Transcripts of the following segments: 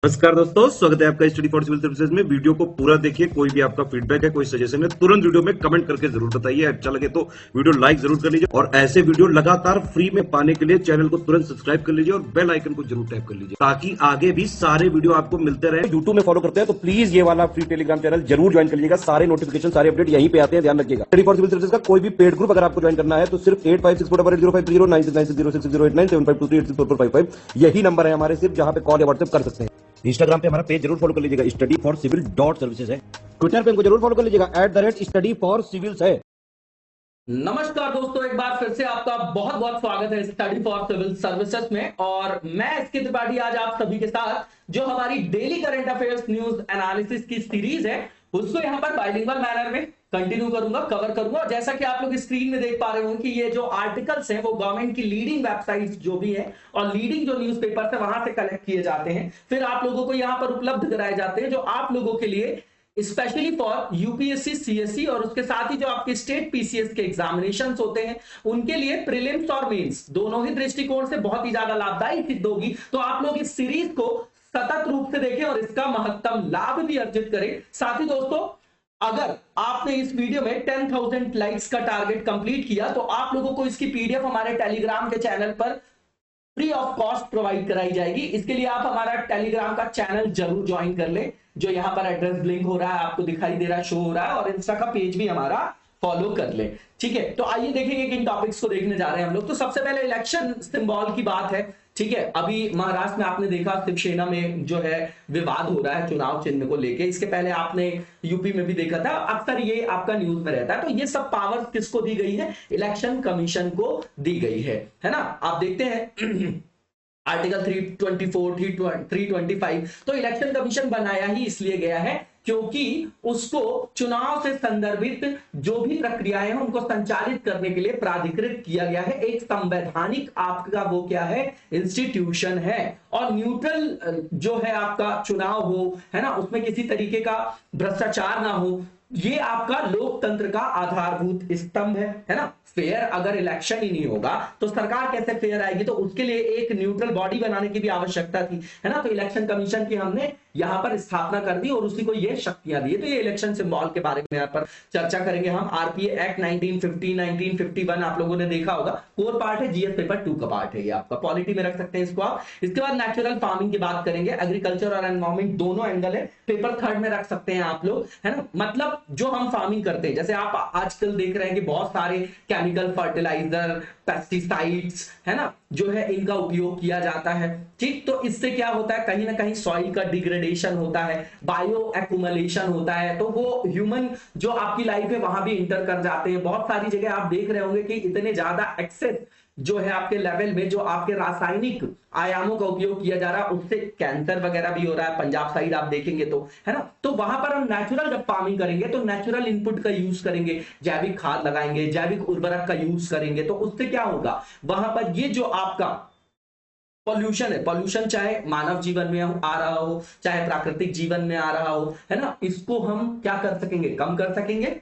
नमस्कार दोस्तों, स्वागत है आपका स्टडी फॉर सिविल सर्विसेज में। वीडियो को पूरा देखिए। कोई भी आपका फीडबैक है, कोई सजेशन है, तुरंत वीडियो में कमेंट करके जरूर बताइए। अच्छा लगे तो वीडियो लाइक जरूर कर लीजिए और ऐसे वीडियो लगातार फ्री में पाने के लिए चैनल को तुरंत सब्सक्राइब कर लीजिए और बेल आइकन को जरूर टैप कर लीजिए ताकि आगे भी सारे वीडियो आपको मिलते रहे। यूट्यूब में फॉलो करते हैं तो प्लीज ये वाला फ्री टेलीग्राम चैनल जरूर ज्वाइन कर लीजिएगा। सारे नोटिफिकेशन, सारे अपडेट यहीं पे आते हैं, ध्यान रखिएगा। स्टडी फॉर सिविल सर्विसेज का कोई भी पेड ग्रुप अगर आपको ज्वाइन करना है तो सिर्फ 8564805309697523860455 यही नंबर है हमारे, सिर्फ जहां पे कॉल या व्हाट्सएप कर सकते हैं। इंस्टाग्राम पे हमारा पेज जरूर फॉलो कर लीजिएगा, स्टडी फॉर सिविल .सर्विसेज है। ट्विटर पे हमको जरूर फॉलो कर लीजिएगा, @स्टडी फॉर सिविल्स है। नमस्कार दोस्तों, एक बार फिर से आपका बहुत बहुत स्वागत है स्टडी फॉर सिविल सर्विसेज में। और मैं एसके त्रिपाठी आज आप सभी के साथ जो हमारी daily current affairs news analysis की सीरीज है उसको यहाँ पर बाइलिंगुअल मैनर में कंटिन्यू करूंगा, कवर करूंगा। और जैसा कि आप लोग स्क्रीन में देख पा रहे हो कि ये जो आर्टिकल्स हैं वो गवर्नमेंट की लीडिंग वेबसाइट्स जो भी है और लीडिंग जो न्यूज़पेपर्स है वहां से कलेक्ट किए जाते हैं, फिर आप लोगों को यहाँ पर उपलब्ध कराए जाते हैं, जो आप लोगों के लिए स्पेशली फॉर यूपीएससी, सीएससी और उसके साथ ही जो आपके स्टेट पीसीएस के एग्जामिनेशंस होते हैं उनके लिए प्रीलिम्स और मेंस दोनों ही दृष्टिकोण से बहुत ही ज्यादा लाभदायी सिद्ध होगी। तो आप लोग इस सीरीज को सतत रूप से देखें और इसका महत्तम लाभ भी अर्जित करें। साथ ही दोस्तों, अगर आपने इस वीडियो में 10,000 लाइक्स का टारगेट कंप्लीट किया तो आप लोगों को इसकी पीडीएफ हमारे टेलीग्राम के चैनल पर फ्री ऑफ कॉस्ट प्रोवाइड कराई जाएगी। इसके लिए आप हमारा टेलीग्राम का चैनल जरूर ज्वाइन कर ले, जो यहाँ पर एड्रेस ब्लिंक हो रहा है, आपको दिखाई दे रहा है, शो हो रहा है, और इंस्टा का पेज भी हमारा फॉलो कर ले। ठीक है, तो आइए देखेंगे किन टॉपिक्स को देखने जा रहे हैं हम लोग। तो सबसे पहले इलेक्शन सिंबल की बात है। ठीक है, अभी महाराष्ट्र में आपने देखा शिवसेना में जो है विवाद हो रहा है चुनाव चिन्ह को लेके। इसके पहले आपने यूपी में भी देखा था, अक्सर ये आपका न्यूज में रहता है। तो ये सब पावर किसको दी गई है? इलेक्शन कमीशन को दी गई है ना। आप देखते हैं आर्टिकल 324, 325। तो इलेक्शन कमीशन बनाया ही इसलिए गया है क्योंकि उसको चुनाव से संदर्भित जो भी प्रक्रियाएं हैं उनको संचालित करने के लिए प्राधिकृत किया गया है। एक संवैधानिक आपका वो क्या है, इंस्टीट्यूशन है। और न्यूट्रल जो है आपका चुनाव हो, है ना, उसमें किसी तरीके का भ्रष्टाचार ना हो, ये आपका लोकतंत्र का आधारभूत स्तंभ है ना। फेयर अगर इलेक्शन ही नहीं होगा तो सरकार कैसे फेयर आएगी? तो उसके लिए एक न्यूट्रल बॉडी बनाने की भी आवश्यकता थी, है ना। तो इलेक्शन कमीशन की हमने यहां पर स्थापना कर दी और उसी को ये शक्तियां दी। तो ये इलेक्शन सिंबल के बारे में यहाँ पर चर्चा करेंगे हम। आरपीए एक्ट 1950, 1951 आप लोगों ने देखा होगा, कोर पार्ट है, जीएस पेपर 2 का पार्ट है, ये आपका पॉलिटी में रख सकते हैं इसको आप। इसके बाद नेचुरल फार्मिंग की बात करेंगे, एग्रीकल्चर और एनवायरमेंट दोनों एंगल है, पेपर 3 में रख सकते हैं आप लोग, है ना। मतलब जो हम फार्मिंग करते हैं, जैसे आप आजकल देख रहे हैं कि बहुत सारे केमिकल फर्टिलाइजर, पेस्टिसाइड्स, है ना, जो है इनका उपयोग किया जाता है। ठीक, तो इससे क्या होता है, कहीं ना कहीं सॉइल का डिग्रेडेशन होता है, बायो एक्यूमुलेशन होता है, तो वो ह्यूमन जो आपकी लाइफ है वहां भी इंटर कर जाते हैं। बहुत सारी जगह आप देख रहे होंगे कि इतने ज्यादा एक्सेस जो है आपके लेवल में जो आपके रासायनिक आयामों का उपयोग किया जा रहा है, उससे कैंसर वगैरह भी हो रहा है। पंजाब साइड आप देखेंगे तो, है ना। तो वहां पर हम नेचुरल जब फार्मिंग करेंगे तो नेचुरल इनपुट का यूज करेंगे, जैविक खाद लगाएंगे, जैविक उर्वरक का यूज करेंगे, तो उससे क्या होगा, वहां पर ये जो आपका पॉल्यूशन है, पॉल्यूशन चाहे मानव जीवन में आ रहा हो चाहे प्राकृतिक जीवन में आ रहा हो, है ना, इसको हम क्या कर सकेंगे, कम कर सकेंगे।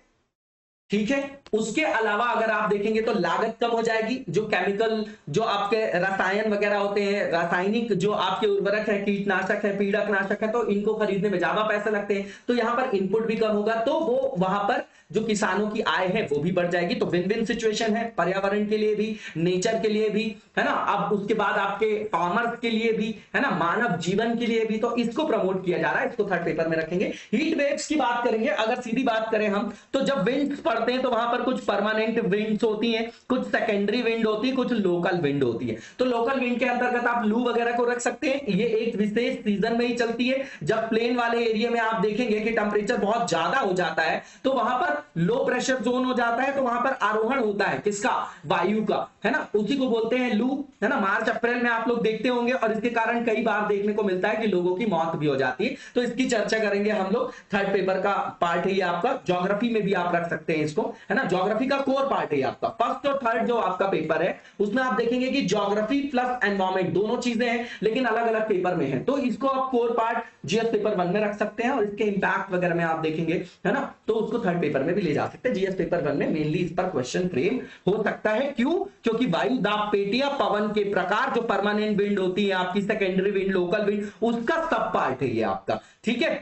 ठीक है, उसके अलावा अगर आप देखेंगे तो लागत कम हो जाएगी। जो केमिकल, जो आपके रसायन वगैरह होते हैं, रासायनिक जो आपके उर्वरक है, कीटनाशक है, पीड़कनाशक है, तो इनको खरीदने में ज्यादा पैसे लगते हैं, तो यहां पर इनपुट भी कम होगा, तो वो वहां पर जो किसानों की आय है वो भी बढ़ जाएगी। तो विन विन सिचुएशन है, पर्यावरण के लिए भी, नेचर के लिए भी, है ना। अब उसके बाद आपके फार्मर्स के लिए भी, है ना, मानव जीवन के लिए भी, तो इसको प्रमोट किया जा रहा है। इसको 3rd पेपर में रखेंगे। हीट वेव्स की बात करेंगे। अगर सीधी बात करें हम तो जब विंड्स पड़ते हैं तो वहां पर कुछ परमानेंट विंड्स होती हैं, कुछ सेकेंडरी विंड होती है, कुछ लोकल विंड होती है। तो लोकल विंड के अंतर्गत आप लू वगैरह को रख सकते हैं। ये एक विशेष सीजन में ही चलती है, जब प्लेन वाले एरिया में आप देखेंगे कि टेंपरेचर बहुत ज्यादा हो जाता है तो वहां पर लो प्रेशर जोन हो जाता है, तो वहां पर आरोहण होता है किसका, वायु का, है ना, उसी को बोलते हैं लू, है ना। मार्च अप्रैल में आप लोग देखते होंगे और इसके कारण कई बार देखने को मिलता है कि लोगों की मौत भी हो जाती है। तो इसकी चर्चा करेंगे हम लोग, 3rd पेपर का पार्ट है ये आपका। ज्योग्राफी में भी आप रख सकते हैं इसको, है ना। ज्योग्राफी का कोर पार्ट है आपका। फर्स्ट और थर्ड जो आपका पेपर है उसमें आप देखेंगे कि ज्योग्राफी प्लस एनवायरमेंट दोनों चीजें हैं, लेकिन अलग अलग पेपर में है। तो इसको आप कोर पार्ट जीएस पेपर 1 में रख सकते हैं और इसके इंपैक्ट वगैरह में आप देखेंगे, है ना, तो उसको थर्ड पेपर में भी ले जा सकते हैं। जीएस पेपर 1 में मेनली इस पर क्वेश्चन फ्रेम हो सकता है। क्यों? क्योंकि वायु दाब पेटियां पवन के प्रकार, जो परमानेंट विंड होती है आपकी, सेकेंडरी विंड, लोकल विंड, उसका सब पार्ट है ये आपका, ठीक है।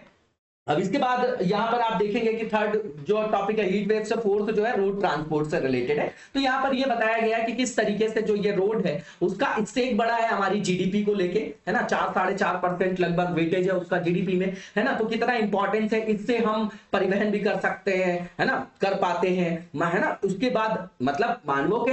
अब इसके बाद यहां पर आप देखेंगे कि थर्ड जो टॉपिक है हीट वेव से, फोर्थ जो है रोड ट्रांसपोर्ट से रिलेटेड है। तो यहां पर ये बताया गया है कि किस तरीके से जो ये रोड है उसका स्टेक बड़ा है हमारी जीडीपी को लेके, है ना, 4-4.5% लगभग वेटेज है उसका जीडीपी में, है ना। तो कितना इंपॉर्टेंस है, इससे हम परिवहन भी कर सकते हैं, है ना, कर पाते हैं, है ना। उसके बाद मतलब मानवों के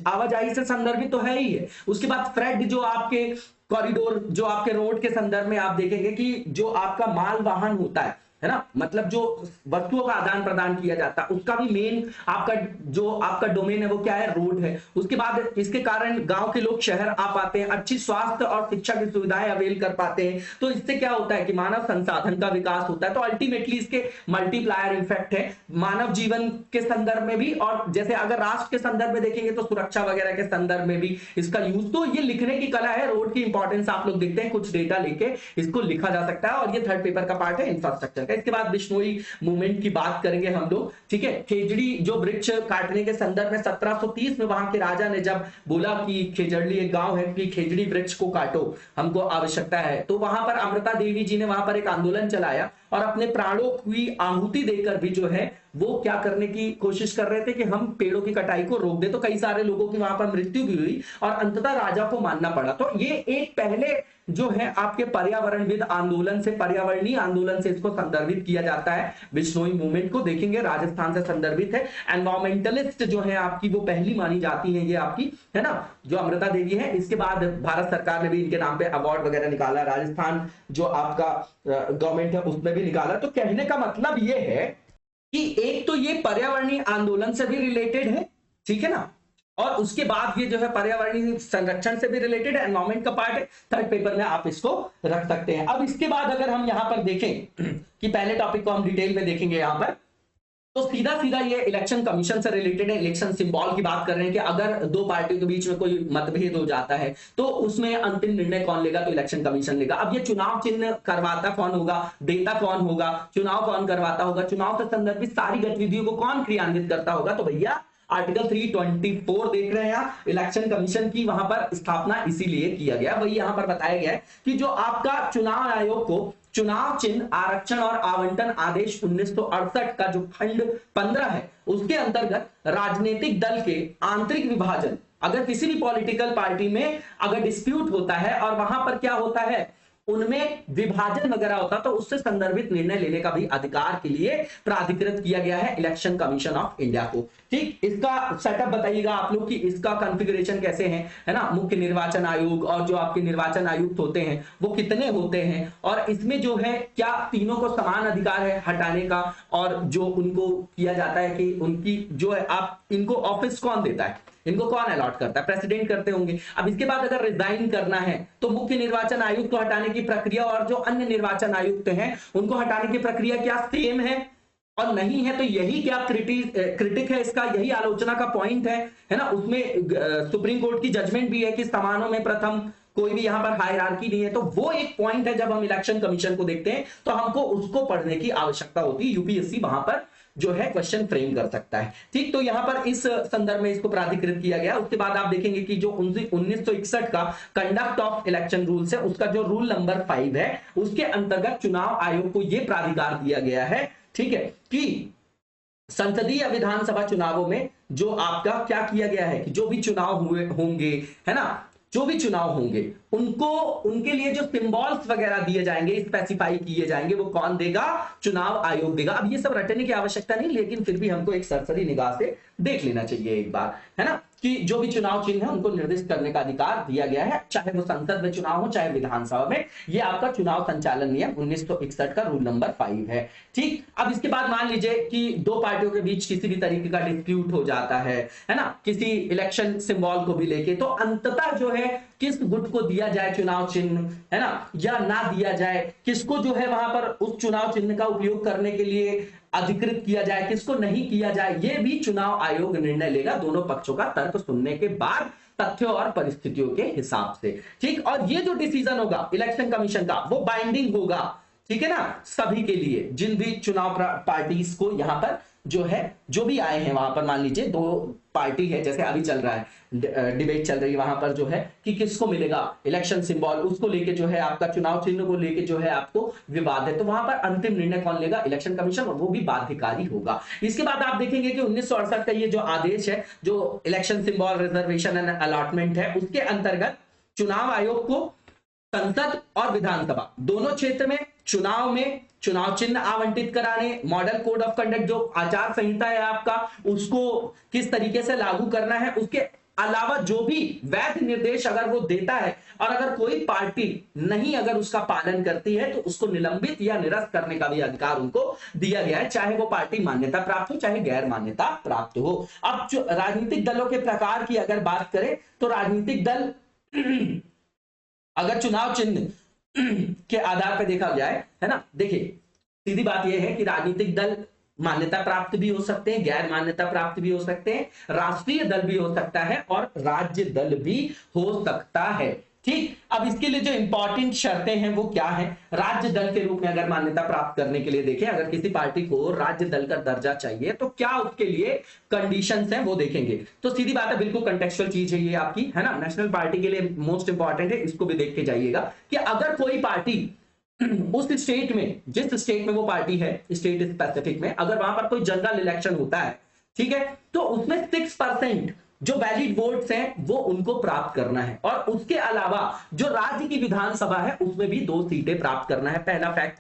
आवाजाही से संदर्भित तो है ही है। उसके बाद फ्रेड जो आपके कॉरिडोर, जो आपके रोड के संदर्भ में आप देखेंगे कि जो आपका माल वाहन होता है ना, मतलब जो वस्तुओं का आदान प्रदान किया जाता है उसका भी मेन आपका जो आपका डोमेन है वो क्या है, रोड है। उसके बाद इसके कारण गांव के लोग शहर आ पाते हैं, अच्छी स्वास्थ्य और शिक्षा की सुविधाएं अवेल कर पाते हैं। तो इससे क्या होता है कि मानव संसाधन का विकास होता है। तो अल्टीमेटली इसके मल्टीप्लायर इफेक्ट है मानव जीवन के संदर्भ में भी, और जैसे अगर राष्ट्र के संदर्भ में देखेंगे तो सुरक्षा वगैरह के संदर्भ में भी इसका यूज। तो ये लिखने की कला है, रोड की इंपॉर्टेंस आप लोग देखते हैं, कुछ डेटा लेके इसको लिखा जा सकता है, और ये थर्ड पेपर का पार्ट है इंफ्रास्ट्रक्चर। इसके बाद बिश्नोई मूवमेंट की बात करेंगे हम लोग, ठीक है। खेजड़ी जो वृक्ष काटने के संदर्भ में 1730 में वहां के राजा ने जब बोला कि खेजड़ी एक गांव है, कि खेजड़ी वृक्ष को काटो, हमको आवश्यकता है, तो वहां पर अमृता देवी जी ने वहां पर एक आंदोलन चलाया और अपने प्राणों की आहुति देकर भी जो है वो क्या करने की कोशिश कर रहे थे कि हम पेड़ों की कटाई को रोक दे। तो कई सारे लोगों की वहां पर मृत्यु भी हुई और अंततः राजा को मानना पड़ा। तो ये एक पहले जो है आपके पर्यावरणविद आंदोलन से, पर्यावरणीय आंदोलन से इसको संदर्भित किया जाता है। बिश्नोई मूवमेंट को देखेंगे, राजस्थान से संदर्भित है। एनवायरमेंटलिस्ट जो है आपकी वो पहली मानी जाती है ये आपकी, है ना, जो अमृता देवी है। इसके बाद भारत सरकार ने भी इनके नाम पे अवार्ड वगैरह निकाला, राजस्थान जो आपका गवर्नमेंट है उसमें भी निकाला। तो कहने का मतलब ये है कि एक तो ये पर्यावरणीय आंदोलन से भी रिलेटेड है, ठीक है ना, और उसके बाद ये जो है पर्यावरणीय संरक्षण से भी रिलेटेड है, एनवायरमेंट का पार्ट है। थर्ड पेपर में आप इसको रख सकते हैं। अब इसके बाद अगर हम यहां पर देखें कि पहले टॉपिक को हम डिटेल में देखेंगे यहां पर, तो सीधा सीधा ये इलेक्शन कमीशन से रिलेटेड है। इलेक्शन सिंबल की बात कर रहे हैं कि अगर दो पार्टियों के बीच में कोई मतभेद हो जाता है तो उसमें अंतिम निर्णय कौन लेगा, तो इलेक्शन कमीशन लेगा। अब ये चुनाव चिन्ह करवाता कौन होगा, देता कौन होगा, चुनाव कौन करवाता होगा, चुनाव से संदर्भित सारी गतिविधियों को कौन क्रियान्वित करता होगा, तो भैया आर्टिकल 324 देख रहे हैं आप, इलेक्शन कमीशन की वहां पर स्थापना इसीलिए किया गया। वही यहां पर बताया गया है कि जो आपका चुनाव आयोग को चुनाव चिन्ह आरक्षण और आवंटन आदेश 1968 का जो खंड 15 है उसके अंतर्गत राजनीतिक दल के आंतरिक विभाजन, अगर किसी भी पॉलिटिकल पार्टी में अगर डिस्प्यूट होता है और वहां पर क्या होता है, उनमें विभाजन वगैरह होता, तो उससे संदर्भित निर्णय लेने का भी अधिकार के लिए प्राधिकृत किया गया है इलेक्शन कमीशन ऑफ इंडिया को। ठीक, इसका सेटअप बताइएगा आप लोग कि इसका कॉन्फ़िगरेशन कैसे है ना। मुख्य निर्वाचन आयोग और जो आपके निर्वाचन आयुक्त होते हैं वो कितने होते हैं, और इसमें जो है क्या तीनों को समान अधिकार है हटाने का, और जो उनको किया जाता है कि उनकी जो है आप इनको ऑफिस कौन देता है, इनको कौन अलॉट करता है, प्रेसिडेंट करते होंगे। अब इसके बाद अगर रिजाइन करना है तो मुख्य निर्वाचन आयुक्त को हटाने की प्रक्रिया और जो अन्य निर्वाचन आयुक्त हैं उनको हटाने की प्रक्रिया क्या सेम है, और नहीं है तो यही क्या क्रिटिक है इसका, यही आलोचना का पॉइंट है ना। उसमें सुप्रीम कोर्ट की जजमेंट भी है कि समानों में प्रथम, कोई भी यहां पर हायरार्की नहीं है। तो वो एक पॉइंट है, जब हम इलेक्शन कमीशन को देखते हैं तो हमको उसको पढ़ने की आवश्यकता होती है। यूपीएससी वहां पर जो है क्वेश्चन फ्रेम कर सकता है। ठीक, तो यहां पर इस संदर्भ में इसको प्राधिकृत किया गया। उसके बाद आप देखेंगे कि जो 1961 का कंडक्ट ऑफ इलेक्शन रूल्स है उसका जो रूल नंबर 5 है उसके अंतर्गत चुनाव आयोग को यह प्राधिकार दिया गया है, ठीक है, कि संसदीय विधानसभा चुनावों में जो आपका क्या किया गया है कि जो भी चुनाव हुए होंगे, है ना, जो भी चुनाव होंगे उनको, उनके लिए जो सिंबल्स वगैरह दिए जाएंगे, स्पेसिफाई किए जाएंगे, वो कौन देगा, चुनाव आयोग देगा। अब ये सब रटने की आवश्यकता नहीं, लेकिन फिर भी हमको एक सरसरी निगाह से देख लेना चाहिए एक बार, है ना, कि जो भी चुनाव चिन्ह है उनको निर्दिष्ट करने का अधिकार दिया गया है, चाहे वो संसद में चुनाव हो चाहे विधानसभा में। ये आपका चुनाव संचालन नियम 1961 का रूल नंबर 5 है। ठीक, अब इसके बाद मान लीजिए कि दो पार्टियों के बीच किसी भी तरीके का डिस्प्यूट हो जाता है ना, किसी इलेक्शन सिंबल को भी लेके, तो अंततः जो है किस गुट को दिया जाए चुनाव चिन्ह, है ना, या ना दिया जाए, किसको जो है वहां पर उस चुनाव चिन्ह का उपयोग करने के लिए अधिकृत किया जाए, किसको नहीं किया जाए, ये भी चुनाव आयोग निर्णय लेगा दोनों पक्षों का तर्क सुनने के बाद, तथ्यों और परिस्थितियों के हिसाब से। ठीक, और ये जो डिसीजन होगा इलेक्शन कमीशन का वो बाइंडिंग होगा, ठीक है ना, सभी के लिए, जिन भी चुनाव पार्टीज को यहां पर जो है, जो भी आए हैं वहां पर, मान लीजिए 2 पार्टी है, जैसे अभी चल रहा है डिबेट चल रही है वहां पर जो है कि किसको मिलेगा इलेक्शन सिंबल, उसको लेके जो है आपका चुनाव चिन्ह को लेके जो है आपको विवाद है, तो वहां पर अंतिम निर्णय कौन लेगा, इलेक्शन कमीशन, और वो भी बाध्यकारी होगा। इसके बाद आप देखेंगे कि 1968 का ये जो आदेश है, जो election symbol reservation and allotment है, उसके अंतर्गत चुनाव आयोग को संसद और विधानसभा दोनों क्षेत्र में चुनाव में चुनाव चिन्ह आवंटित कराने, मॉडल कोड ऑफ कंडक्ट जो आचार संहिता है आपका, उसको किस तरीके से लागू करना है, उसके अलावा जो भी वैध निर्देश अगर वो देता है और अगर कोई पार्टी नहीं अगर उसका पालन करती है तो उसको निलंबित या निरस्त करने का भी अधिकार उनको दिया गया है, चाहे वो पार्टी मान्यता प्राप्त हो चाहे गैर मान्यता प्राप्त हो। अब जो राजनीतिक दलों के प्रकार की अगर बात करें तो राजनीतिक दल अगर चुनाव चिन्ह के आधार पर देखा जाए, है ना, देखिए सीधी बात यह है कि राजनीतिक दल मान्यता प्राप्त भी हो सकते हैं, गैर मान्यता प्राप्त भी हो सकते हैं, राष्ट्रीय दल भी हो सकता है और राज्य दल भी हो सकता है। ठीक, अब इसके लिए जो इंपॉर्टेंट शर्तें हैं वो क्या है, राज्य दल के रूप में अगर मान्यता प्राप्त करने के लिए देखें, अगर किसी पार्टी को राज्य दल का दर्जा चाहिए तो क्या उसके लिए कंडीशंस हैं वो देखेंगे। तो सीधी बात है, बिल्कुल कंटेक्चुअल चीज है ये आपकी, है ना, नेशनल पार्टी के लिए मोस्ट इंपॉर्टेंट है, इसको भी देख के जाइएगा कि अगर कोई पार्टी उस स्टेट में, जिस स्टेट में वो पार्टी है, स्टेट स्पेसिफिक में, अगर वहां पर कोई जनरल इलेक्शन होता है, ठीक है, तो उसमें 6% जो वैलिड वोट्स हैं वो उनको प्राप्त करना है, और उसके अलावा जो राज्य की विधानसभा है उसमें भी 2 सीटें प्राप्त करना है। पहला फैक्ट,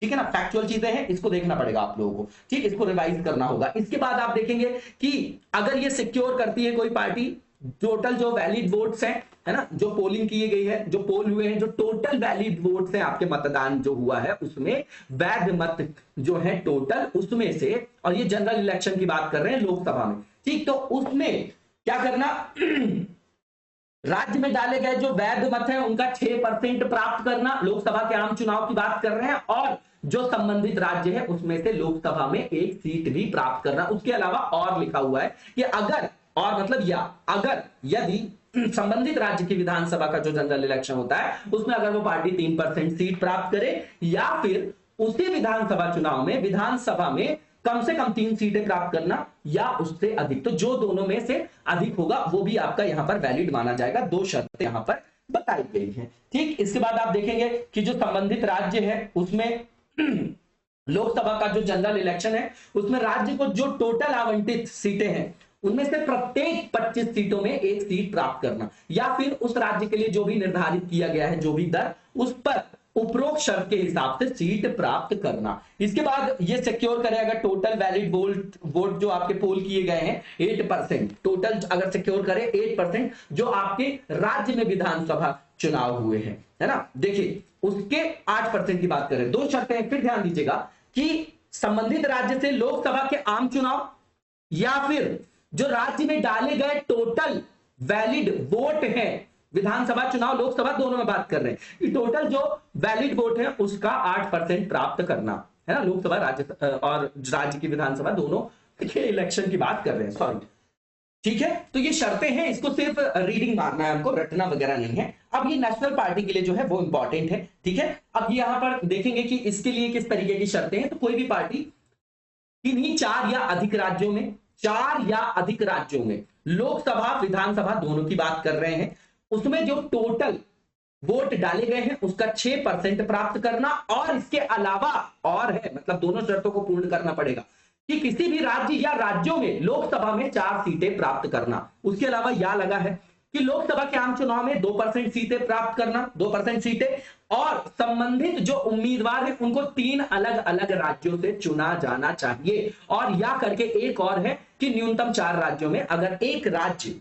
ठीक है ना, फैक्चुअल चीजें हैं, इसको देखना पड़ेगा आप लोगों को, ठीक, इसको रिवाइज करना होगा। इसके बाद आप देखेंगे कि अगर ये सिक्योर करती है कोई पार्टी टोटल जो वैलिड वोट्स हैं, है ना, जो पोलिंग की गई है, जो पोल हुए हैं, जो टोटल वैलिड वोट्स हैं, आपके मतदान जो हुआ है उसमें वैध मत जो है टोटल, उसमें से, और ये जनरल इलेक्शन की बात कर रहे हैं लोकसभा में, ठीक, तो उसमें क्या करना, राज्य में डाले गए जो वैध मत है उनका 6% प्राप्त करना, लोकसभा के आम चुनाव की बात कर रहे हैं, और जो संबंधित राज्य है उसमें से लोकसभा में 1 सीट भी प्राप्त करना। उसके अलावा और लिखा हुआ है कि अगर, और मतलब या अगर, यदि संबंधित राज्य की विधानसभा का जो जनरल इलेक्शन होता है उसमें अगर वो पार्टी 3% सीट प्राप्त करे, या फिर उसी विधानसभा चुनाव में विधानसभा में कम से कम 3 सीटें प्राप्त करना या उससे अधिक, तो जो दोनों में से अधिक होगा वो भी आपका यहां पर वैलिड माना जाएगा। 2 शर्तें यहां पर बताई गई हैं। ठीक, इसके बाद आप देखेंगे कि जो संबंधित राज्य है उसमें लोकसभा का जो जनरल इलेक्शन है उसमें राज्य को जो टोटल आवंटित सीटें हैं उनमें से प्रत्येक 25 सीटों में 1 सीट प्राप्त करना, या फिर उस राज्य के लिए जो भी निर्धारित किया गया है जो भी दर, उस पर उपरोक्त शर्त के हिसाब से सीट प्राप्त करना। इसके बाद ये सिक्योर करे अगर टोटल वैलिड वोट जो आपके पोल किए गए हैं 8%, टोटल अगर सिक्योर करे 8% जो आपके राज्य में विधानसभा चुनाव हुए हैं, है ना, देखिए उसके 8% की बात करें। 2 शर्तें फिर ध्यान दीजिएगा कि संबंधित राज्य से लोकसभा के आम चुनाव, या फिर जो राज्य में डाले गए टोटल वैलिड वोट है, विधानसभा चुनाव लोकसभा दोनों में बात कर रहे हैं, कि टोटल जो वैलिड वोट है उसका 8% प्राप्त करना, है ना, लोकसभा राज्य और राज्य की विधानसभा दोनों के इलेक्शन की बात कर रहे हैं, सॉरी, ठीक है। तो ये शर्तें हैं, इसको सिर्फ रीडिंग मारना है, हमको रटना वगैरह नहीं है। अब ये नेशनल पार्टी के लिए जो है वो इंपॉर्टेंट है, ठीक है। अब यहां पर देखेंगे कि इसके लिए किस तरीके की शर्तें हैं। तो कोई भी पार्टी किन्हीं 4 या अधिक राज्यों में, 4 या अधिक राज्यों में, लोकसभा विधानसभा दोनों की बात कर रहे हैं, उसमें जो टोटल वोट डाले गए हैं उसका 6% प्राप्त करना, और इसके अलावा और है, मतलब दोनों शर्तों को पूर्ण करना पड़ेगा कि किसी भी राज्य या राज्यों में लोकसभा में 4 सीटें प्राप्त करना। उसके अलावा यह लगा है कि लोकसभा के आम चुनाव में 2% सीटें प्राप्त करना, 2% सीटें, और संबंधित जो उम्मीदवार हैं उनको 3 अलग अलग राज्यों से चुना जाना चाहिए। और या करके एक और है कि न्यूनतम 4 राज्यों में अगर एक राज्य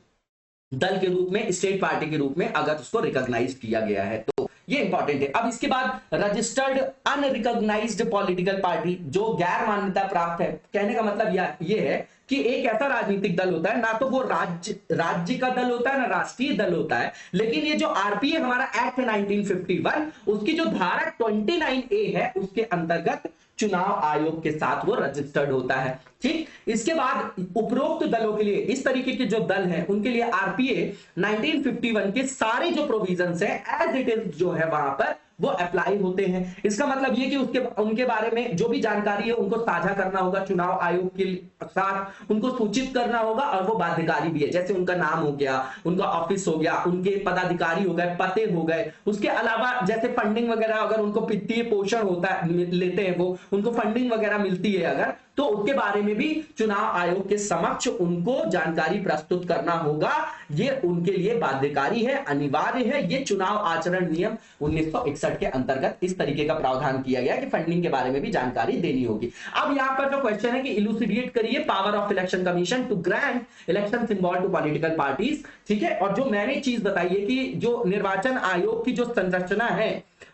दल के रूप में, स्टेट पार्टी के रूप में अगर उसको रिकॉग्नाइज किया गया है, तो ये इंपॉर्टेंट है। अब इसके बाद रजिस्टर्ड अनरिकॉग्नाइज्ड पॉलिटिकल पार्टी जो गैर मान्यता प्राप्त है, कहने का मतलब ये है कि एक ऐसा राजनीतिक दल होता है, ना तो वो राज्य का दल होता है ना राष्ट्रीय दल होता है, लेकिन ये जो आरपीए हमारा एक्ट है 1951, उसकी जो धारा 29A है उसके अंतर्गत चुनाव आयोग के साथ वो रजिस्टर्ड होता है। ठीक, इसके बाद उपरोक्त दलों के लिए, इस तरीके के जो दल हैं उनके लिए आरपीए 1951 के सारे जो प्रोविजंस हैं एज इट इज जो है वहां पर वो अप्लाई होते हैं। इसका मतलब ये कि उनके बारे में जो भी जानकारी है उनको साझा करना होगा चुनाव आयोग के साथ, उनको सूचित करना होगा, और वो बाध्यकारी भी है। जैसे उनका नाम हो गया, उनका ऑफिस हो गया, उनके पदाधिकारी हो गए, पते हो गए, उसके अलावा जैसे फंडिंग वगैरह, अगर उनको वित्तीय पोषण होता है, लेते हैं वो, उनको फंडिंग वगैरह मिलती है अगर, तो उसके बारे में भी चुनाव आयोग के समक्ष उनको जानकारी प्रस्तुत करना होगा। ये उनके लिए बाध्यकारी है, अनिवार्य है। ये चुनाव आचरण नियम 1961 के अंतर्गत इस तरीके का प्रावधान किया गया कि फंडिंग के बारे में भी जानकारी देनी होगी। अब यहां पर जो क्वेश्चन है कि इलुसिडेट करिए power of election commission to grant election symbol to political parties. ठीक है, और जो मैंने चीज बताई है कि जो निर्वाचन आयोग की जो संरचना है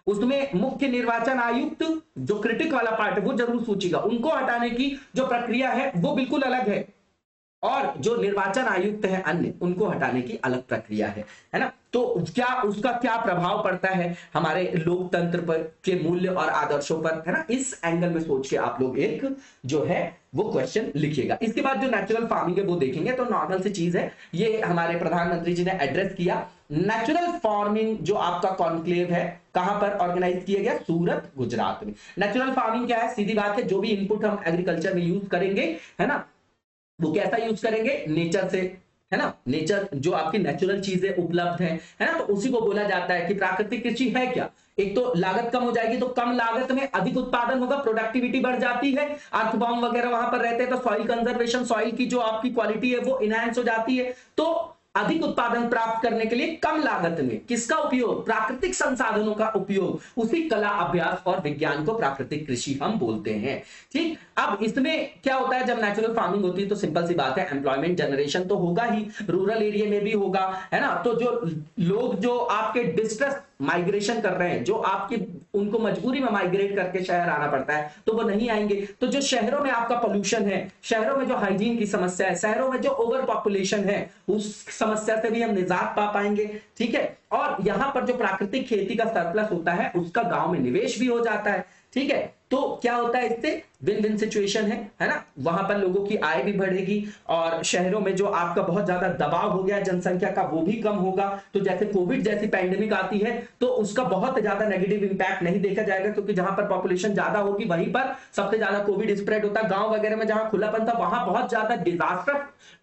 उसमें मुख्य निर्वाचन आयुक्त, जो क्रिटिक वाला पार्ट है वो जरूर सोचिएगा, उनको हटाने की जो प्रक्रिया है वो बिल्कुल अलग है, और जो निर्वाचन आयुक्त है अन्य, उनको हटाने की अलग प्रक्रिया है ना। तो क्या उसका क्या प्रभाव पड़ता है हमारे लोकतंत्र पर के मूल्य और आदर्शों पर, है ना, इस एंगल में सोच के आप लोग एक जो है वो क्वेश्चन लिखिएगा। इसके बाद जो नेचुरल फार्मिंग है वो देखेंगे, तो नॉर्मल सी चीज है, ये हमारे प्रधानमंत्री जी ने एड्रेस किया। नेचुरल फार्मिंग जो आपका कॉन्क्लेव है कहां पर ऑर्गेनाइज किया गया? सूरत, गुजरात में। नेचुरल फार्मिंग क्या है? सीधी बात है, जो भी इनपुट हम एग्रीकल्चर में यूज करेंगे, है ना, वो कैसा यूज करेंगे? नेचर से, है ना, नेचर जो आपकी नेचुरल चीजें उपलब्ध है ना, तो उसी को बोला जाता है कि प्राकृतिक कृषि है क्या। एक तो लागत कम हो जाएगी, तो कम लागत में अधिक उत्पादन होगा, प्रोडक्टिविटी बढ़ जाती है, अर्थबॉम्ब वगैरह वहां पर रहते हैं, तो सॉइल कंजर्वेशन, सॉइल की जो आपकी क्वालिटी है वो इनहैंस हो जाती है। तो अधिक उत्पादन प्राप्त करने के लिए कम लागत में किसका उपयोग? प्राकृतिक संसाधनों का उपयोग, उसी कला, अभ्यास और विज्ञान को प्राकृतिक कृषि हम बोलते हैं। ठीक, अब इसमें क्या होता है जब नेचुरल फार्मिंग होती है, तो सिंपल सी बात है, एम्प्लॉयमेंट जनरेशन तो होगा ही, रूरल एरिया में भी होगा, है ना। तो जो लोग जो आपके डिस्ट्रेस माइग्रेशन कर रहे हैं, जो आपकी उनको मजबूरी में माइग्रेट करके शहर आना पड़ता है, तो वो नहीं आएंगे। तो जो शहरों में आपका पोल्यूशन है, शहरों में जो हाइजीन की समस्या है, शहरों में जो ओवर पॉपुलेशन है, उस समस्या से भी हम निजात पा पाएंगे। ठीक है, और यहां पर जो प्राकृतिक खेती का सरप्लस होता है उसका गांव में निवेश भी हो जाता है। ठीक है, तो क्या होता है इससे? विन विन सिचुएशन है ना, वहां पर लोगों की आय भी बढ़ेगी, और शहरों में जो आपका बहुत ज्यादा दबाव हो गया जनसंख्या का वो भी कम होगा। तो जैसे कोविड जैसी पैंडेमिक आती है तो उसका बहुत ज्यादा नेगेटिव इंपैक्ट नहीं देखा जाएगा, क्योंकि जहां पर पॉपुलेशन ज्यादा होगी वहीं पर सबसे ज्यादा कोविड स्प्रेड होता है। गांव वगैरह में जहां खुलापन था वहां बहुत ज्यादा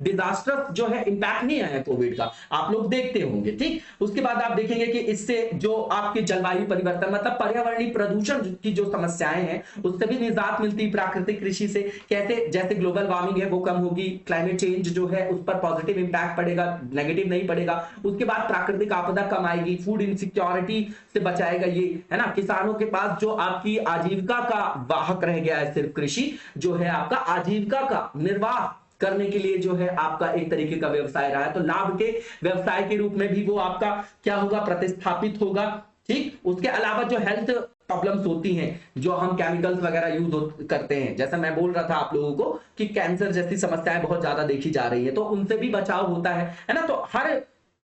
डिजास्टर जो है इंपैक्ट नहीं आया कोविड का, आप लोग देखते होंगे। ठीक, उसके बाद आप देखेंगे कि इससे जो आपके जलवायु परिवर्तन मतलब पर्यावरणीय प्रदूषण की जो समस्याएं हैं उससे भी निजात मिलती प्राकृतिक कृषि से। कैसे? जैसे ग्लोबल वार्मिंग है वो कम होगी, क्लाइमेट चेंज जो है उस पर पॉजिटिव इंपैक्ट पड़ेगा, नेगेटिव नहीं पड़ेगा। उसके बाद प्राकृतिक आपदा कम आएगी, फूड इनसिक्योरिटी से बचाएगा ये, है ना। किसानों के पास जो आपकी आजीविका का वाहक रह गया है, सिर्फ कृषि जो है आपका आजीविका का निर्वाह करने के लिए जो है आपका एक तरीके का व्यवसाय रहा है, तो लाभ के व्यवसाय के रूप में भी वो आपका क्या होगा? प्रतिस्थापित होगा। ठीक, उसके अलावा जो हेल्थ प्रॉब्लम्स होती हैं, जो हम केमिकल्स वगैरह यूज करते हैं, जैसा मैं बोल रहा था आप लोगों को कि कैंसर जैसी समस्याएं बहुत ज्यादा देखी जा रही है, तो उनसे भी बचाव होता है ना। तो हर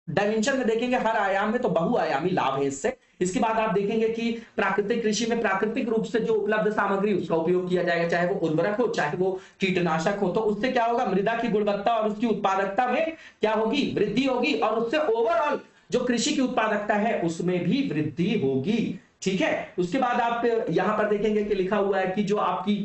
डायमेंशन में देखेंगे, हर आयाम में तो बहुआयामी लाभ है इससे। इसके बाद आप देखेंगे कि प्राकृतिक कृषि में प्राकृतिक रूप से जो उपलब्ध सामग्री उसका उपयोग किया जाएगा, चाहे वो उर्वरक हो चाहे वो कीटनाशक हो, तो उससे क्या होगा? मृदा की गुणवत्ता और उसकी उत्पादकता में क्या होगी? वृद्धि होगी, और उससे ओवरऑल जो कृषि की उत्पादकता है उसमें भी वृद्धि होगी। ठीक है, उसके बाद आप यहां पर देखेंगे कि लिखा हुआ है कि जो आपकी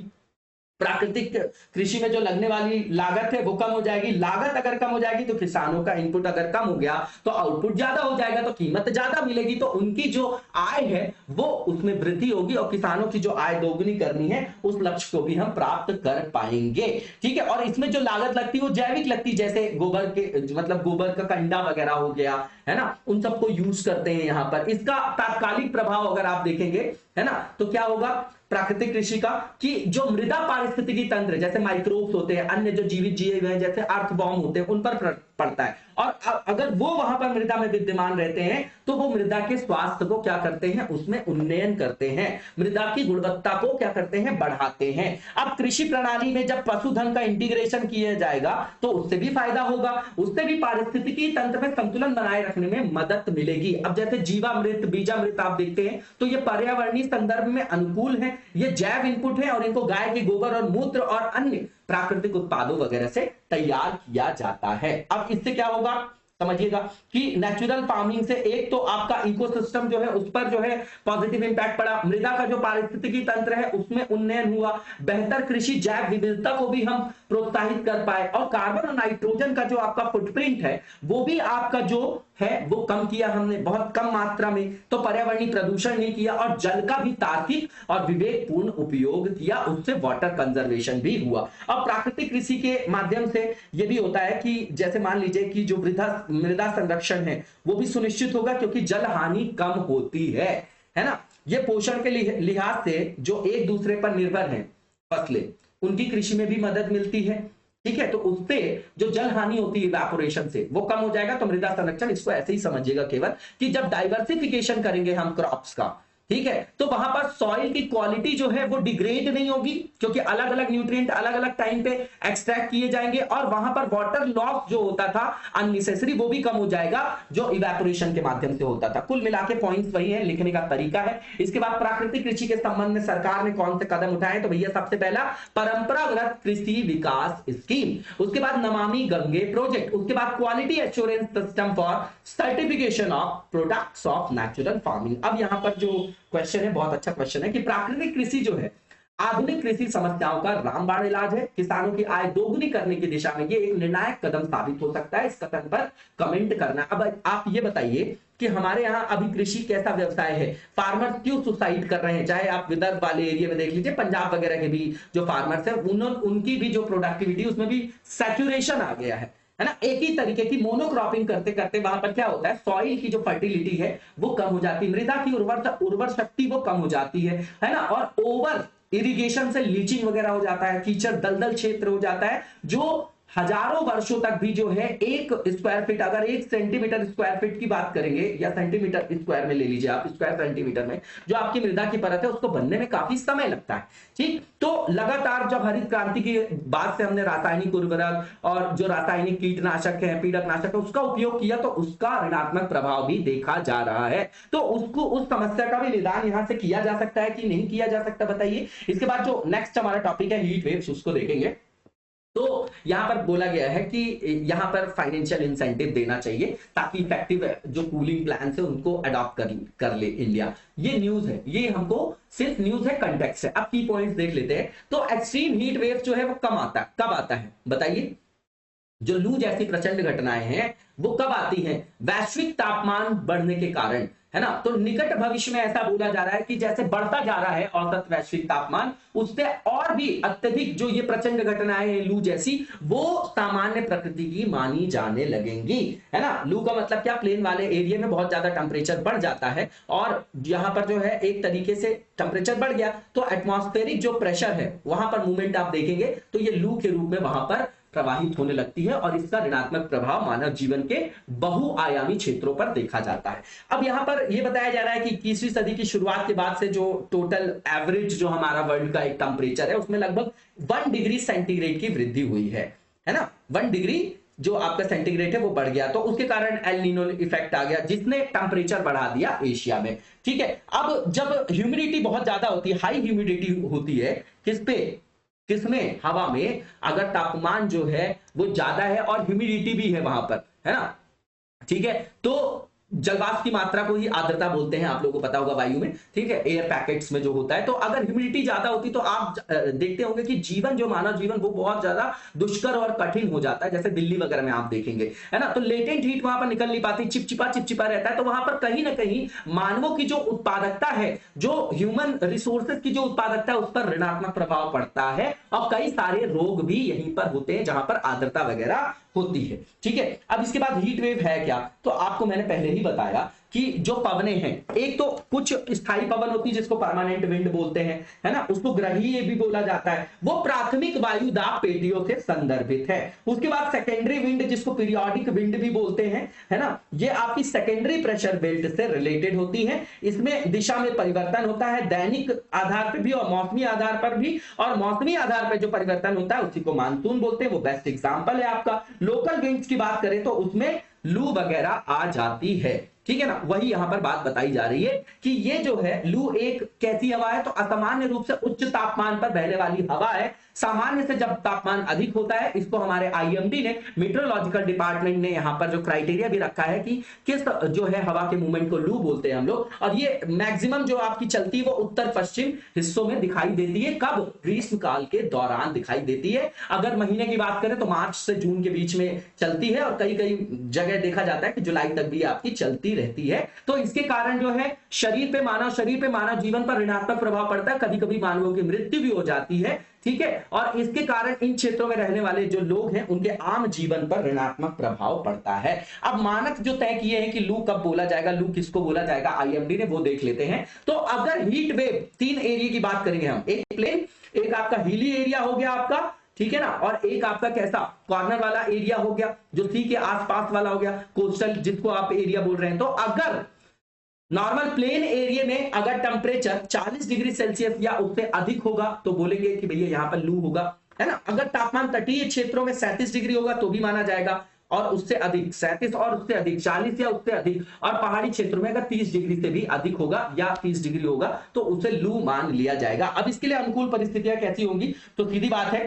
प्राकृतिक कृषि में जो लगने वाली लागत है वो कम हो जाएगी। लागत अगर कम हो जाएगी तो किसानों का इनपुट अगर कम हो गया तो आउटपुट ज्यादा हो जाएगा, तो कीमत ज्यादा मिलेगी, तो उनकी जो आय है वो उसमें वृद्धि होगी, और किसानों की जो आय दोगुनी करनी है उस लक्ष्य को भी हम प्राप्त कर पाएंगे। ठीक है, और इसमें जो लागत लगती है वो जैविक लगती है, जैसे गोबर के मतलब गोबर का कंडा वगैरह हो गया, है ना, उन सबको यूज करते हैं यहां पर। इसका तात्कालिक प्रभाव अगर आप देखेंगे, है ना, तो क्या होगा प्राकृतिक कृषि का कि जो मृदा पारिस्थितिकी तंत्र जैसे माइक्रोब्स होते हैं, अन्य जो जीवित जीव हैं जैसे अर्थवॉर्म होते हैं, उन पर पड़ता है। और अगर वो वहां पर मृदा में विद्यमान रहते हैं तो वो मृदा के स्वास्थ्य को क्या करते हैं, उसमें उन्नयन करते हैं, मृदा की गुणवत्ता को क्या करते हैं, बढ़ाते हैं। अब कृषि प्रणाली में जब पशुधन का इंटीग्रेशन किया जाएगा तो उससे भी फायदा होगा, उससे भी पारिस्थितिकी तंत्र में संतुलन बनाए रखने में मदद मिलेगी। अब जैसे जीवामृत, बीजामृत आप देखते हैं तो ये पर्यावरणीय संदर्भ में अनुकूल है, ये जैव इनपुट है और इनको गाय के गोबर और मूत्र और अन्य प्राकृतिक उत्पादों वगैरह से तैयार किया जाता है। अब इससे क्या होगा समझिएगा कि नेचुरल फार्मिंग से एक तो आपका इकोसिस्टम जो है उस पर जो है पॉजिटिव इंपैक्ट पड़ा, मृदा का जो पारिस्थितिकी तंत्र है उसमें उन्नयन हुआ, बेहतर कृषि जैव विविधता को भी हम प्रोत्साहित कर पाए और कार्बन और नाइट्रोजन का जो आपका फुटप्रिंट है वो भी आपका जो है वो कम किया हमने, बहुत कम मात्रा में, तो पर्यावरणीय प्रदूषण नहीं किया और जल का भी तार्किक और विवेकपूर्ण उपयोग किया, उससे वाटर कंजर्वेशन भी हुआ। अब प्राकृतिक कृषि के माध्यम से यह भी होता है कि जैसे मान लीजिए कि जो मृदा संरक्षण है वो भी सुनिश्चित होगा क्योंकि जल हानि कम होती है ना। ये पोषण के लिहाज से जो एक दूसरे पर निर्भर है फसलें, उनकी कृषि में भी मदद मिलती है, ठीक है। तो उससे जो जल हानि होती है इवेपोरेशन से वो कम हो जाएगा। तो मृदा संरक्षण इसको ऐसे ही समझिएगा केवल कि जब डाइवर्सिफिकेशन करेंगे हम क्रॉप्स का, ठीक है, तो वहां पर सॉइल की क्वालिटी जो है वो डिग्रेड नहीं होगी क्योंकि अलग अलग न्यूट्रिएंट अलग अलग टाइम पे एक्सट्रैक्ट किए जाएंगे और वहां पर वाटर लॉस जो होता था अननेसेसरी वो भी कम हो जाएगा जो इवेपोरेशन के माध्यम से होता था। कुल मिला के पॉइंट्स वही है, लिखने का तरीका है। इसके बाद प्राकृतिक कृषि के संबंध में सरकार ने कौन से कदम उठाए, तो भैया सबसे पहला परंपरागत कृषि विकास स्कीम, उसके बाद नमामि गंगे प्रोजेक्ट, उसके बाद quality assurance system for certification of products of natural farming. अब यहां पर जो क्वेश्चन है बहुत अच्छा क्वेश्चन है कि प्राकृतिक कृषि जो है आधुनिक कृषि समस्याओं का रामबाण इलाज है, किसानों की आय दोगुनी करने की दिशा में ये एक निर्णायक कदम साबित हो सकता है। इस कथन पर कमेंट करना। अब आप ये बताइए कि हमारे यहाँ अभी कृषि कैसा व्यवसाय है, फार्मर्स क्यों सुसाइड कर रहे हैं, चाहे आप विदर्भ वाले एरिया में देख लीजिए, पंजाब वगैरह के भी जो फार्मर्स है उनकी भी जो प्रोडक्टिविटी उसमें भी सैचुरेशन आ गया है ना। एक ही तरीके की मोनोक्रॉपिंग करते करते वहां पर क्या होता है, सॉइल की जो फर्टिलिटी है वो कम हो जाती है, मृदा की उर्वर शक्ति वो कम हो जाती है ना, और ओवर इरिगेशन से लीचिंग वगैरह हो जाता है, कीचड़ दलदल क्षेत्र हो जाता है जो हजारों वर्षों तक भी जो है एक स्क्वायर फीट, अगर 1 सेंटीमीटर स्क्वायर फीट की बात करेंगे या सेंटीमीटर स्क्वायर में ले लीजिए आप, स्क्वायर सेंटीमीटर में जो आपकी मृदा की परत है उसको बनने में काफी समय लगता है, ठीक। तो लगातार जब हरित क्रांति की बाद से हमने रासायनिक उर्वरक और जो रासायनिक कीटनाशक है, पीड़कनाशक है, उसका उपयोग किया तो उसका ऋणात्मक प्रभाव भी देखा जा रहा है। तो उसको उस समस्या का भी निदान यहां से किया जा सकता है कि नहीं किया जा सकता, बताइए। इसके बाद जो नेक्स्ट हमारा टॉपिक है हीट वेव्स, उसको देखेंगे। तो यहां पर बोला गया है कि यहां पर फाइनेंशियल इंसेंटिव देना चाहिए ताकि इफेक्टिव जो कूलिंग प्लान है उनको अडॉप्ट कर ले इंडिया। ये न्यूज है, ये हमको सिर्फ न्यूज है, कंटेक्स्ट है। अब की पॉइंट्स देख लेते हैं। तो एक्सट्रीम हीट वेव जो है वो कब आता है बताइए। जो लू जैसी प्रचंड घटनाएं हैं वो कब आती हैं, वैश्विक तापमान बढ़ने के कारण, है ना। तो निकट भविष्य में ऐसा बोला जा रहा है कि जैसे बढ़ता जा रहा है औसत वैश्विक तापमान, उससे और भी अत्यधिक जो ये प्रचंड घटनाएं हैं लू जैसी वो सामान्य प्रकृति की मानी जाने लगेंगी, है ना। लू का मतलब क्या, प्लेन वाले एरिया में बहुत ज्यादा टेम्परेचर बढ़ जाता है और यहां पर जो है एक तरीके से टेम्परेचर बढ़ गया तो एटमॉस्फेरिक जो प्रेशर है वहां पर मूवमेंट आप देखेंगे तो ये लू के रूप में वहां पर प्रवाहित होने लगती है और इसका ऋणात्मक प्रभाव मानव जीवन के बहुआयामी क्षेत्रों पर देखा जाता है। अब यहां पर यह बताया जा रहा है कि 21वीं सदी की शुरुआत के बाद से जो टोटल एवरेज जो हमारा वर्ल्ड का एक टेम्परेचर है उसमें लगभग 1 डिग्री सेंटीग्रेड की वृद्धि हुई है ना। 1 डिग्री जो आपका सेंटीग्रेड है वो बढ़ गया, तो उसके कारण एल नीनो इफेक्ट आ गया जिसने टेम्परेचर बढ़ा दिया एशिया में, ठीक है। अब जब ह्यूमिडिटी बहुत ज्यादा होती है, हाई ह्यूमिडिटी होती है किसमें, हवा में, अगर तापमान जो है वो ज्यादा है और ह्यूमिडिटी भी है वहां पर, है ना, ठीक है। तो जलवाष्प की मात्रा को ही आर्द्रता बोलते हैं, आप लोगों को पता होगा वायु में, ठीक है, एयर पैकेट्स में जो होता है। तो अगर ह्यूमिडिटी ज्यादा होती तो आप देखते होंगे कि जीवन जो मानव जीवन वो बहुत ज्यादा दुष्कर और कठिन हो जाता है, जैसे दिल्ली वगैरह में आप देखेंगे, है ना। तो लेटेंट हीट वहां पर निकल नहीं पाती, चिपचिपा रहता है। तो वहां पर कहीं ना कहीं मानवों की जो उत्पादकता है, जो ह्यूमन रिसोर्सेज की जो उत्पादकता है उस पर ऋणात्मक प्रभाव पड़ता है और कई सारे रोग भी यहीं पर होते हैं जहां पर आर्द्रता वगैरह होती है, ठीक है। अब इसके बाद हीट वेव है क्या, तो आपको मैंने पहले ही बताया कि जो पवने हैं, एक तो कुछ स्थायी पवन होती है जिसको परमानेंट विंड बोलते हैं, है ना, उसको ग्रहीय भी बोला जाता है, वो प्राथमिक वायु दाब पेटियों से संदर्भित है। उसके बाद सेकेंडरी विंड जिसको पीरियोडिक विंड भी बोलते हैं, है ना, ये आपकी सेकेंडरी प्रेशर बेल्ट से रिलेटेड होती है। इसमें दिशा में परिवर्तन होता है दैनिक आधार पर भी और मौसमी आधार पर भी, और मौसमी आधार पर जो परिवर्तन होता है उसी को मानसून बोलते हैं। वो बेस्ट एग्जांपल है आपका। लोकल विंड्स की बात करें तो उसमें लू वगैरह आ जाती है, ठीक है ना। वही यहां पर बात बताई जा रही है कि ये जो है लू एक कैसी हवा है, तो असामान्य रूप से उच्च तापमान पर बहने वाली हवा है। सामान्य से जब तापमान अधिक होता है, इसको हमारे आईएमडी ने, मीटरोलॉजिकल डिपार्टमेंट ने यहां पर जो क्राइटेरिया भी रखा है कि किस जो है हवा के मूवमेंट को लू बोलते हैं हम लोग। और ये मैक्सिमम जो आपकी चलती है वो उत्तर पश्चिम हिस्सों में दिखाई देती है। कब? ग्रीष्म काल के दौरान दिखाई देती है। अगर महीने की बात करें तो मार्च से जून के बीच में चलती है, और कई कई जगह देखा जाता है कि जुलाई तक भी आपकी चलती रहती है। तो इसके कारण जो है शरीर पे मानव जीवन पर ऋणात्मक प्रभाव पड़ता है, कभी कभी मानवों की मृत्यु भी हो जाती है, ठीक है। और इसके कारण इन क्षेत्रों में रहने वाले जो लोग हैं उनके आम जीवन पर ऋणात्मक प्रभाव पड़ता है। अब मानक जो तय किए हैं कि लू कब बोला जाएगा, लू किसको बोला जाएगा, आईएमडी ने, वो देख लेते हैं। तो अगर हीट वेव, 3 एरिया की बात करेंगे हम, एक प्लेन, एक आपका हिली एरिया हो गया आपका, ठीक है ना, और एक आपका कैसा कॉर्नर वाला एरिया हो गया जो सी के आसपास वाला हो गया, कोस्टल जिसको आप एरिया बोल रहे हैं। तो अगर नॉर्मल प्लेन एरिया में अगर टेम्परेचर 40 डिग्री सेल्सियस या उससे अधिक होगा तो बोलेंगे कि भैया यहां पर लू होगा, है ना। अगर तापमान तटीय क्षेत्रों में 37 डिग्री होगा तो भी माना जाएगा, और उससे अधिक 37 और उससे अधिक 40 या उससे अधिक, और पहाड़ी क्षेत्रों में अगर 30 डिग्री से भी अधिक होगा या 30 डिग्री होगा तो उसे लू मान लिया जाएगा। अब इसके लिए अनुकूल परिस्थितियां कैसी होंगी, तो सीधी बात है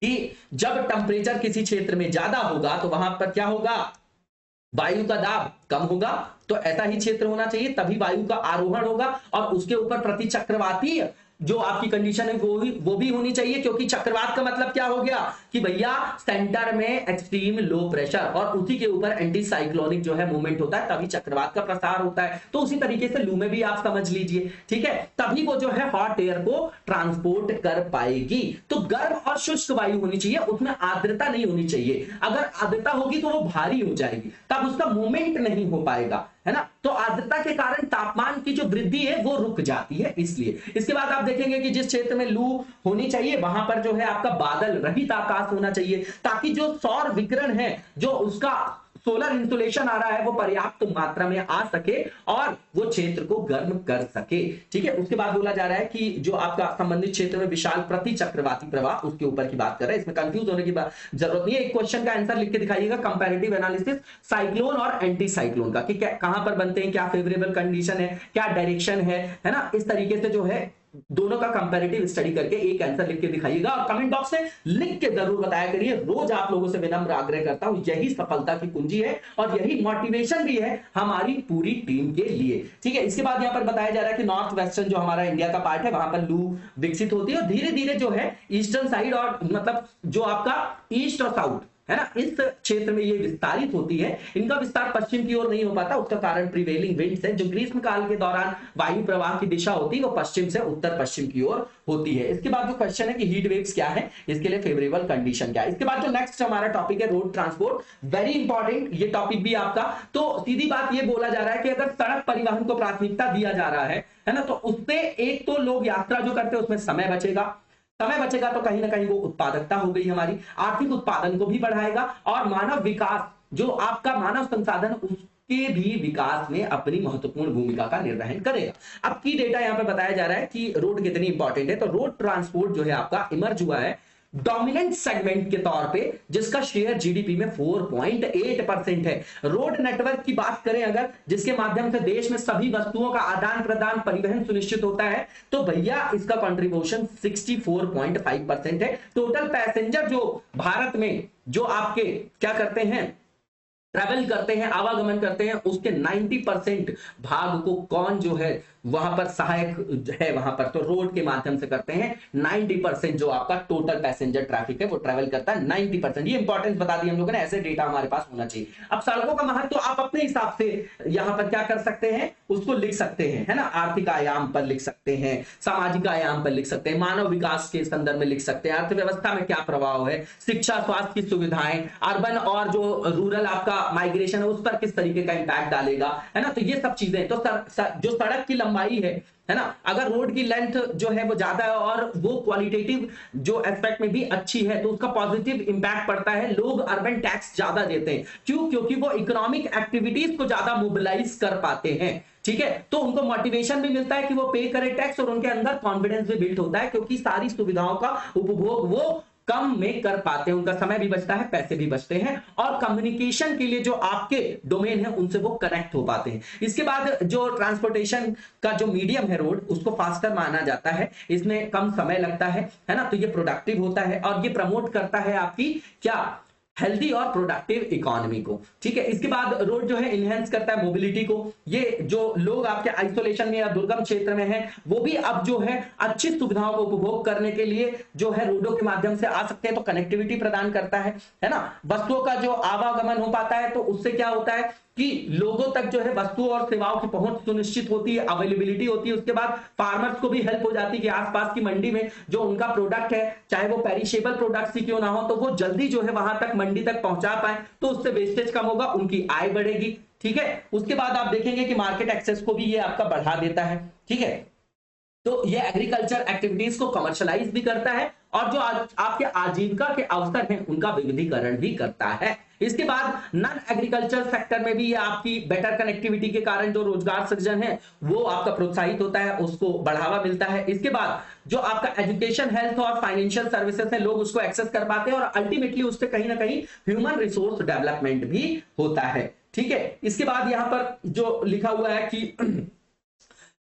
कि जब टेम्परेचर किसी क्षेत्र में ज्यादा होगा तो वहां पर क्या होगा, वायु का दाब कम होगा, तो ऐसा ही क्षेत्र होना चाहिए, तभी वायु का आरोहण होगा, और उसके ऊपर प्रति चक्रवाती जो आपकी कंडीशन है वो भी होनी चाहिए, क्योंकि चक्रवात का मतलब क्या हो गया कि भैया सेंटर में एक्सट्रीम लो प्रेशर और उसी के ऊपर एंटी साइक्लोनिक जो है मूवमेंट होता है, तभी चक्रवात का प्रसार होता है। तो उसी तरीके से लू में भी आप समझ लीजिए, ठीक है, तभी वो जो है हॉट एयर को ट्रांसपोर्ट कर पाएगी। तो गर्म और शुष्क वायु होनी चाहिए, उसमें आर्द्रता नहीं होनी चाहिए। अगर आर्द्रता होगी तो वो भारी हो जाएगी, तब उसका मूवमेंट नहीं हो पाएगा, है ना। तो आर्द्रता के कारण तापमान की जो वृद्धि है वो रुक जाती है, इसलिए। इसके बाद आप देखेंगे कि जिस क्षेत्र में लू होनी चाहिए वहां पर जो है आपका बादल रहित आकाश होना चाहिए, ताकि जो सौर विकिरण है, जो उसका सोलर इंसुलेशन आ रहा है, वो पर्याप्त मात्रा में आ सके और वो क्षेत्र को गर्म कर सके, ठीक है। उसके बाद बोला जा रहा है कि जो आपका संबंधित क्षेत्र में विशाल प्रति चक्रवाती प्रवाह, उसके ऊपर की बात कर रहे हैं। इसमें कंफ्यूज होने की जरूरत नहीं है। एक क्वेश्चन का आंसर लिख के दिखाइएगा, कंपैरेटिव एनालिसिस साइक्लोन और एंटी साइक्लोन का, कि कहां पर बनते हैं, क्या फेवरेबल कंडीशन है, क्या डायरेक्शन है ना। इस तरीके से जो है दोनों का कंपैरेटिव स्टडी करके एक आंसर लिख के दिखाइएगा, और कमेंट बॉक्स में लिख के जरूर बताया करिए। रोज आप लोगों से विनम्र आग्रह करता हूं, यही सफलता की कुंजी है और यही मोटिवेशन भी है हमारी पूरी टीम के लिए, ठीक है। इसके बाद यहां पर बताया जा रहा है कि नॉर्थ वेस्टर्न जो हमारा इंडिया का पार्ट है वहां पर लू विकसित होती है, और धीरे धीरे जो है ईस्टर्न साइड, और मतलब जो आपका ईस्ट और साउथ है ना, इस क्षेत्र में ये विस्तारित होती है। इनका विस्तार पश्चिम की ओर नहीं हो पाता, उसका कारण प्रिवेलिंग विंड्स है। जो ग्रीष्म काल के दौरान वायु प्रवाह की दिशा होती है वो पश्चिम से उत्तर पश्चिम की ओर होती है। इसके बाद जो क्वेश्चन है कि हीट वेव्स क्या है, इसके लिए फेवरेबल कंडीशन क्या है। इसके बाद जो नेक्स्ट हमारा टॉपिक है रोड ट्रांसपोर्ट, वेरी इंपॉर्टेंट ये टॉपिक भी आपका। तो सीधी बात ये बोला जा रहा है कि अगर सड़क परिवहन को प्राथमिकता दिया जा रहा है ना, तो उससे एक तो लोग यात्रा जो करते हैं उसमें समय बचेगा तो कहीं ना कहीं वो उत्पादकता हो गई हमारी, आर्थिक उत्पादन को भी बढ़ाएगा, और मानव विकास जो आपका मानव संसाधन उसके भी विकास में अपनी महत्वपूर्ण भूमिका का निर्वहन करेगा। अब की डेटा यहां पर बताया जा रहा है कि रोड कितनी इंपॉर्टेंट है। तो रोड ट्रांसपोर्ट जो है आपका इमर्ज हुआ है डोमिनेंट सेगमेंट के तौर पे, जिसका शेयर जीडीपी में 4.8% है। रोड नेटवर्क की बात करें अगर, जिसके माध्यम से देश में सभी वस्तुओं का आदान प्रदान परिवहन सुनिश्चित होता है, तो भैया इसका कंट्रीब्यूशन 64.5% है। टोटल पैसेंजर जो भारत में जो आपके क्या करते हैं, ट्रैवल करते हैं, आवागमन करते हैं, उसके 90% भाग को कौन जो है वहां पर सहायक है, वहां पर तो रोड के माध्यम से करते हैं। 90% जो आपका टोटल पैसेंजर ट्रैफिक है वो ट्रैवल करता है 90%। ये इंपॉर्टेंस बता दी हम लोगों ने, ऐसे डेटा हमारे पास होना चाहिए। अब सड़कों का महत्व तो आप अपने हिसाब से यहां पर क्या कर सकते हैं, उसको लिख सकते हैं, है ना। आर्थिक आयाम पर लिख सकते हैं, सामाजिक आयाम पर लिख सकते हैं, मानव विकास के संदर्भ में लिख सकते हैं, अर्थव्यवस्था में क्या प्रभाव है, शिक्षा स्वास्थ्य की सुविधाएं, अर्बन और जो रूरल आपका माइग्रेशन है उस पर किस तरीके का इंपैक्ट डालेगा, है ना। तो ये सब चीजें तो जो सड़क की लंबाई है ना, अगर रोड की लेंथ जो है वो ज्यादा है और वो क्वालिटेटिव जो एस्पेक्ट में भी अच्छी है, तो उसका पॉजिटिव इंपैक्ट पड़ता है। लोग अर्बन टैक्स ज्यादा देते हैं, क्यों? क्योंकि वो इकोनॉमिक एक्टिविटीज को ज्यादा मोबिलाइज कर पाते हैं, ठीक है। तो उनको मोटिवेशन भी मिलता है कि वो पे करे टैक्स, और उनके अंदर कॉन्फिडेंस भी बिल्ड होता है, क्योंकि सारी सुविधाओं का उपभोग वो कम में कर पाते हैं, उनका समय भी बचता है, पैसे भी बचते हैं, और कम्युनिकेशन के लिए जो आपके डोमेन है उनसे वो कनेक्ट हो पाते हैं। इसके बाद जो ट्रांसपोर्टेशन का जो मीडियम है रोड, उसको फास्टर माना जाता है, इसमें कम समय लगता है ना। तो ये प्रोडक्टिव होता है और ये प्रमोट करता है आपकी क्या हेल्दी और प्रोडक्टिव इकोनॉमी को, ठीक है। इसके बाद रोड जो है इनहेंस करता है मोबिलिटी को। ये जो लोग आपके आइसोलेशन में या दुर्गम क्षेत्र में हैं, वो भी अब जो है अच्छी सुविधाओं को उपभोग करने के लिए जो है रोडों के माध्यम से आ सकते हैं, तो कनेक्टिविटी प्रदान करता है ना। वस्तुओं का जो आवागमन हो पाता है, तो उससे क्या होता है कि लोगों तक जो है वस्तुओं और सेवाओं की पहुंच सुनिश्चित होती है, अवेलेबिलिटी होती है। उसके बाद फार्मर्स को भी हेल्प हो जाती है कि आसपास की मंडी में जो उनका प्रोडक्ट है, चाहे वो पेरिशेबल प्रोडक्ट ही क्यों ना हो, तो वो जल्दी जो है वहां तक मंडी तक पहुंचा पाए, तो उससे वेस्टेज कम होगा, उनकी आय बढ़ेगी, ठीक है। उसके बाद आप देखेंगे कि मार्केट एक्सेस को भी ये आपका बढ़ा देता है, ठीक है। तो ये एग्रीकल्चर एक्टिविटीज को कमर्शलाइज भी करता है, और जो आपके आजीविका के अवसर हैं उनका विविधीकरण भी करता है। इसके बाद नॉन एग्रीकल्चर सेक्टर में भी ये आपकी बेटर कनेक्टिविटी के कारण जो रोजगार सृजन है वो आपका प्रोत्साहित होता है, उसको बढ़ावा मिलता है। इसके बाद जो आपका एजुकेशन, हेल्थ और फाइनेंशियल सर्विसेज है, लोग उसको एक्सेस कर पाते हैं, और अल्टीमेटली उससे कहीं ना कहीं ह्यूमन रिसोर्स डेवलपमेंट भी होता है, ठीक है। इसके बाद यहां पर जो लिखा हुआ है कि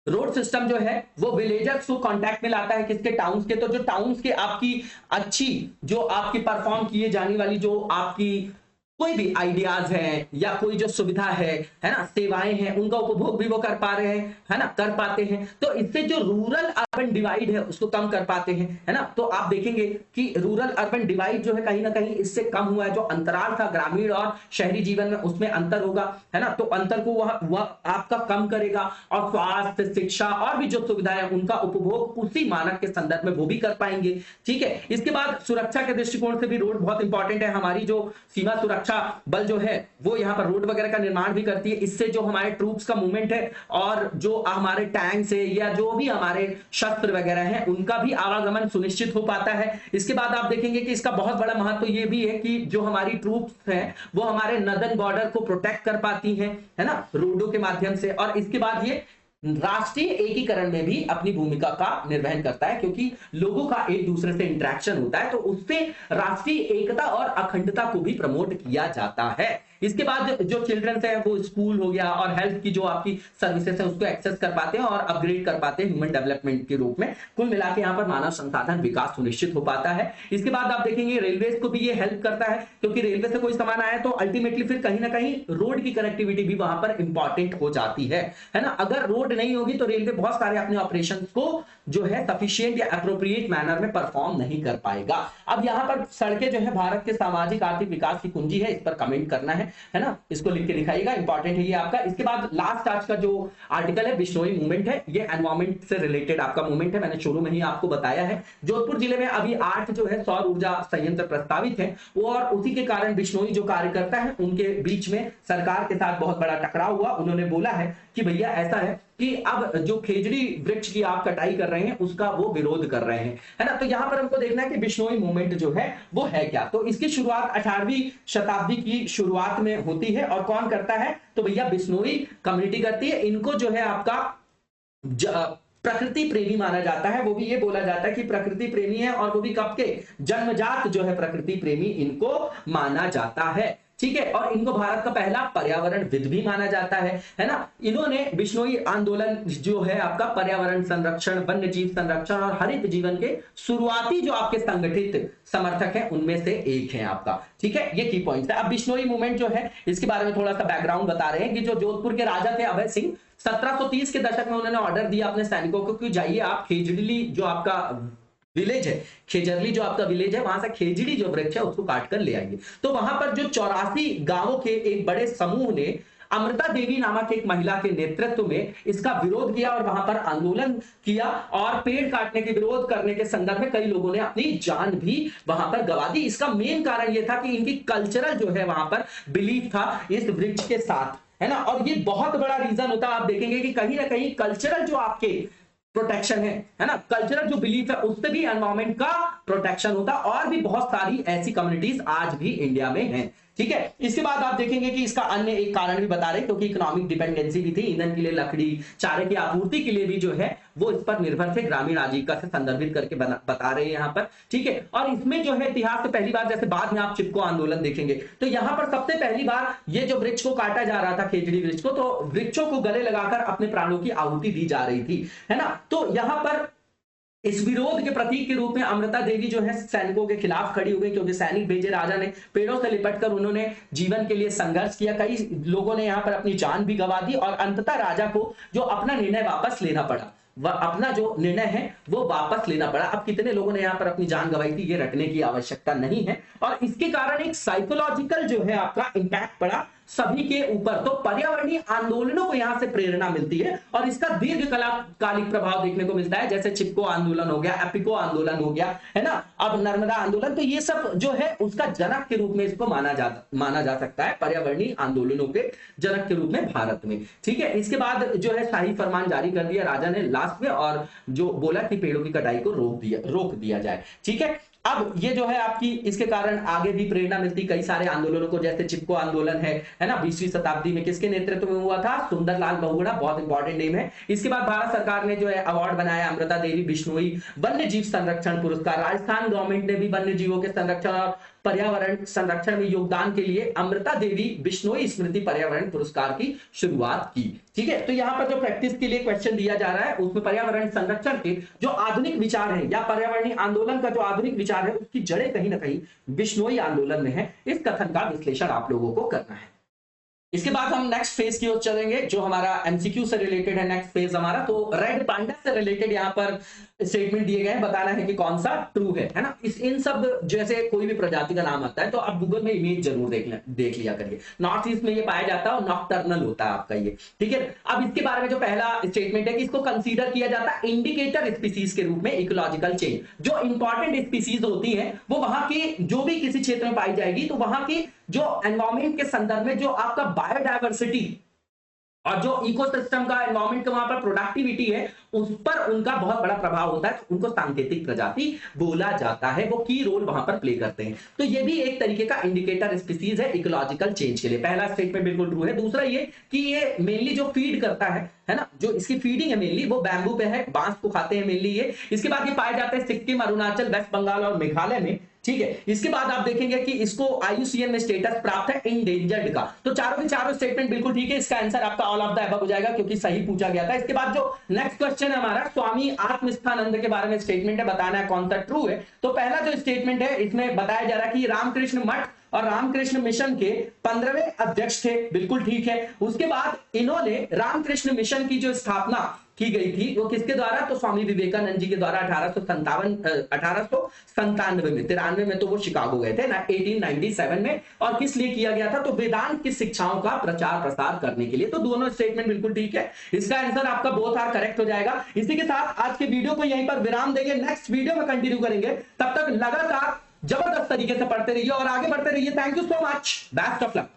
रोड सिस्टम जो है वो विलेजर्स को कांटेक्ट में लाता है, किसके? टाउन्स के। तो जो टाउन्स के आपकी अच्छी जो आपकी परफॉर्म किए जाने वाली जो आपकी कोई भी आइडियाज हैं या कोई जो सुविधा है ना, सेवाएं हैं, उनका उपभोग भी वो कर पा रहे हैं, है ना, कर पाते हैं। तो इससे जो रूरल अर्बन डिवाइड है उसको कम कर पाते हैं, है ना। तो आप देखेंगे कि रूरल अर्बन डिवाइड जो है कहीं ना कहीं इससे कम हुआ है। जो अंतराल था ग्रामीण और शहरी जीवन में, उसमें अंतर होगा, है ना। तो अंतर को वह आपका कम करेगा, और स्वास्थ्य, शिक्षा और भी जो सुविधाएं हैं उनका उपभोग उसी मानक के संदर्भ में वो भी कर पाएंगे, ठीक है। इसके बाद सुरक्षा के दृष्टिकोण से भी रोड बहुत इंपॉर्टेंट है। हमारी जो सीमा सुरक्षा बल जो है वो यहाँ पर रोड वगैरह का निर्माण भी करती है। इससे जो हमारे ट्रूप्स का मूवमेंट है और जो हमारे टैंक्स है या जो भी हमारे शस्त्र वगैरह हैं उनका भी आवागमन सुनिश्चित हो पाता है। इसके बाद आप देखेंगे कि इसका बहुत बड़ा महत्व ये भी है कि जो हमारी ट्रूप्स हैं वो हमारे नदन बॉर्डर को प्रोटेक्ट कर पाती हैं, है ना, रोडों के माध्यम से। और इसके बाद ये राष्ट्रीय एकीकरण में भी अपनी भूमिका का निर्वहन करता है, क्योंकि लोगों का एक दूसरे से इंटरेक्शन होता है, तो उससे राष्ट्रीय एकता और अखंडता को भी प्रमोट किया जाता है। इसके बाद जो चिल्ड्रंस है वो स्कूल हो गया और हेल्थ की जो आपकी सर्विसेज है उसको एक्सेस कर पाते हैं और अपग्रेड कर पाते हैं ह्यूमन डेवलपमेंट के रूप में। कुल मिला के यहाँ पर मानव संसाधन विकास सुनिश्चित हो पाता है। इसके बाद आप देखेंगे रेलवे को भी ये हेल्प करता है, क्योंकि रेलवे से कोई सामान आया तो अल्टीमेटली फिर कहीं ना कहीं रोड की कनेक्टिविटी भी वहां पर इंपॉर्टेंट हो जाती है ना। अगर रोड नहीं होगी तो रेलवे बहुत सारे अपने ऑपरेशन को जो है सफिशिएंट या अप्रोप्रिएट मैनर में परफॉर्म नहीं कर पाएगा। अब यहाँ पर सड़कें जो है भारत के सामाजिक आर्थिक विकास की कुंजी है, इस पर कमेंट करना है ना, इसको लिख के दिखाइएगा, इंपॉर्टेंट है ये आपका। इसके बाद लास्ट आज का जो आर्टिकल है बिश्नोई मूवमेंट है, ये एनवायरमेंट से रिलेटेड आपका मूवमेंट है, मैंने शुरू में ही आपको बताया है। जोधपुर जिले में अभी 8 जो है सौर ऊर्जा संयंत्र प्रस्तावित है, और उसी के कारण बिश्नोई जो कार्यकर्ता है उनके बीच में सरकार के साथ बहुत बड़ा टकराव हुआ। उन्होंने बोला है कि भैया ऐसा है कि अब जो खेजड़ी वृक्ष की आप कटाई कर रहे हैं उसका वो विरोध कर रहे हैं, है ना। तो यहां पर हमको देखना है कि बिश्नोई मूवमेंट जो है वो है क्या। तो इसकी शुरुआत 18वीं शताब्दी की शुरुआत में होती है, और कौन करता है? तो भैया बिश्नोई कम्युनिटी करती है। इनको जो है आपका प्रकृति प्रेमी माना जाता है, वो भी ये बोला जाता है कि प्रकृति प्रेमी है, और वो भी कब के? जन्मजात जो है प्रकृति प्रेमी इनको माना जाता है, ठीक है। और इनको भारत का पहला पर्यावरणविद भी माना जाता है ना। इन्होंने बिश्नोई आंदोलन जो है आपका पर्यावरण संरक्षण, वन्य जीव संरक्षण और हरित जीवन के शुरुआती जो आपके संगठित समर्थक हैं उनमें से एक है आपका, ठीक है। ये की पॉइंट है। अब बिश्नोई मूवमेंट जो है इसके बारे में थोड़ा सा बैकग्राउंड बता रहे हैं कि जो जोधपुर के राजा थे अभय सिंह, 1730 के दशक में उन्होंने ऑर्डर दिया अपने सैनिकों को कि जाइए आप खेजड़ी जो आपका विलेज है, खेजरली जो आपका विलेज है, वहां से खेजड़ी जो वृक्ष है उसको काट कर ले आइए। तो वहां पर जो 84 गांवों के एक बड़े समूह ने अमृता देवी नामक एक महिला के नेतृत्व में इसका विरोध किया और वहां पर आंदोलन किया और पेड़ काटने के विरोध करने के संदर्भ में कई लोगों ने अपनी जान भी वहां पर गंवा दी। इसका मेन कारण यह था कि इनकी कल्चरल जो है वहां पर बिलीफ था इस वृक्ष के साथ, है ना। और ये बहुत बड़ा रीजन होता है, आप देखेंगे कि कहीं ना कहीं कल्चरल जो आपके प्रोटेक्शन है ना, कल्चरल जो बिलीफ है उससे भी एनवायरमेंट का प्रोटेक्शन होता है। और भी बहुत सारी ऐसी कम्युनिटीज आज भी इंडिया में हैं, ठीक है। इसके बाद आप देखेंगे कि इसका अन्य एक कारण भी बता रहे, क्योंकि इकोनॉमिक डिपेंडेंसी भी थी, ईंधन के लिए लकड़ी, चारे की आपूर्ति के लिए भी जो है वो इस पर निर्भर थे, ग्रामीण आजीविका से संदर्भित करके बता रहे हैं यहाँ पर, ठीक है। और इसमें जो है इतिहास से पहली बार, जैसे बाद में आप चिपको आंदोलन देखेंगे, तो यहाँ पर सबसे पहली बार ये जो वृक्ष को काटा जा रहा था, खेजड़ी वृक्ष को, तो वृक्षों को गले लगाकर अपने प्राणों की आहुति दी जा रही थी, है ना। तो यहाँ पर इस विरोध के प्रतीक के रूप में अमृता देवी जो है सैनिकों के खिलाफ खड़ी हो गई, क्योंकि सैनिक भेजे राजा ने, पेड़ों से लिपटकर उन्होंने जीवन के लिए संघर्ष किया, कई लोगों ने यहाँ पर अपनी जान भी गंवा दी और अंततः राजा को जो अपना निर्णय वापस लेना पड़ा, वह अपना जो निर्णय है वो वापस लेना पड़ा। अब कितने लोगों ने यहाँ पर अपनी जान गंवाई थी ये रटने की आवश्यकता नहीं है, और इसके कारण एक साइकोलॉजिकल जो है आपका इंपैक्ट पड़ा सभी के ऊपर। तो पर्यावरणीय आंदोलनों को यहां से प्रेरणा मिलती है और इसका दीर्घकालिक प्रभाव देखने को मिलता है, जैसे चिपको आंदोलन हो गया, एपिको आंदोलन हो गया, है ना, अब नर्मदा आंदोलन। तो ये सब जो है उसका जनक के रूप में इसको माना जा सकता है, पर्यावरणीय आंदोलनों के जनक के रूप में भारत में, ठीक है। इसके बाद जो है शाही फरमान जारी कर दिया राजा ने लास्ट में, और जो बोला कि पेड़ों की कटाई को रोक दिया जाए, ठीक है। अब ये जो है आपकी, इसके कारण आगे भी प्रेरणा मिलती कई सारे आंदोलनों को, जैसे चिपको आंदोलन है ना, 20वीं शताब्दी में किसके नेतृत्व में हुआ था, सुंदरलाल बहुगुणा, बहुत इंपॉर्टेंट नेम है। इसके बाद भारत सरकार ने जो है अवार्ड बनाया अमृता देवी बिश्नोई वन्य जीव संरक्षण पुरस्कार। राजस्थान गवर्नमेंट ने भी वन्य जीवों के संरक्षण और पर्यावरण संरक्षण में योगदान के लिए अमृता देवी बिश्नोई स्मृति पर्यावरण पुरस्कार की शुरुआत की, ठीक है। तो यहाँ पर जो प्रैक्टिस के लिए क्वेश्चन दिया जा रहा है उसमें पर्यावरण संरक्षण के जो आधुनिक विचार है या पर्यावरणीय आंदोलन का जो आधुनिक विचार है उसकी जड़ें कहीं ना कहीं बिश्नोई आंदोलन में है। इस कथन का विश्लेषण आप लोगों को करना है। इसके बाद हम नेक्स्ट फेज की ओर चलेंगे, जो हमारा एमसीक्यू से रिलेटेड है नेक्स्ट फेज हमारा। तो रेड पांडा से रिलेटेड यहाँ पर स्टेटमेंट दिए गए हैं, बताना है कि कौन सा ट्रू है ना। इन सब जैसे कोई भी प्रजाति का नाम आता है तो आप गूगल में इमेज जरूर देख लिया करिए। नॉर्थ ईस्ट में ये पाया जाता है और नॉकटर्नल होता है आपका ये, ठीक है। अब इसके बारे में जो पहला स्टेटमेंट है कि इसको कंसीडर किया जाता है इंडिकेटर स्पीसीज के रूप में इकोलॉजिकल चेंज। जो इंपॉर्टेंट स्पीसीज होती है वो वहां की जो भी किसी क्षेत्र में पाई जाएगी तो वहां की जो एनवायरमेंट के संदर्भ में जो आपका बायोडायवर्सिटी और जो इकोसिस्टम का एनवायरमेंट का वहां पर प्रोडक्टिविटी है उस पर उनका बहुत बड़ा प्रभाव होता है, तो उनको सांकेतिक प्रजाति बोला जाता है, वो की रोल वहां पर प्ले करते हैं। तो ये भी एक तरीके का इंडिकेटर स्पीसीज है इकोलॉजिकल चेंज के लिए। पहला स्टेटमेंट बिल्कुल ट्रू है। दूसरा ये कि ये मेनली जो फीड करता है ना, जो इसकी फीडिंग है मेनली वो बैम्बू पे है, बांस को खाते हैं मेनली ये। इसके बाद ये पाए जाते हैं सिक्किम, अरुणाचल, वेस्ट बंगाल और मेघालय में, ठीक है। इसके बाद आप देखेंगे कि इसको IUCN में स्टेटस प्राप्त है इंडेंजर्ड का। तो चारों के चारों स्टेटमेंट बिल्कुल ठीक है। इसका आंसर आपका ऑल ऑफ द अबव हो जाएगा क्योंकि सही पूछा गया था। इसके बाद जो नेक्स्ट क्वेश्चन है हमारा स्वामी आत्मस्थानंद के बारे में स्टेटमेंट है, बताना है कौन सा ट्रू है। तो पहला जो स्टेटमेंट है इसमें बताया जा रहा है कि रामकृष्ण मठ और रामकृष्ण मिशन के 15वें अध्यक्ष थे, बिल्कुल ठीक है। उसके बाद इन्होंने रामकृष्ण मिशन की जो स्थापना की गई थी वो किसके द्वारा, तो स्वामी विवेकानंद जी के द्वारा 1897 में, 93 में तो वो शिकागो गए थे ना 1897 में। और किस लिए किया गया था, तो वेदांत की शिक्षाओं का प्रचार प्रसार करने के लिए। तो दोनों स्टेटमेंट बिल्कुल ठीक है। इसका आंसर आपका बोथ आर करेक्ट हो जाएगा। इसी के साथ आज के वीडियो को यहीं पर विराम देंगे, नेक्स्ट वीडियो में कंटिन्यू करेंगे। तब तक लगातार जबरदस्त तरीके से पढ़ते रहिए और आगे बढ़ते रहिए। Thank you so much, best of luck.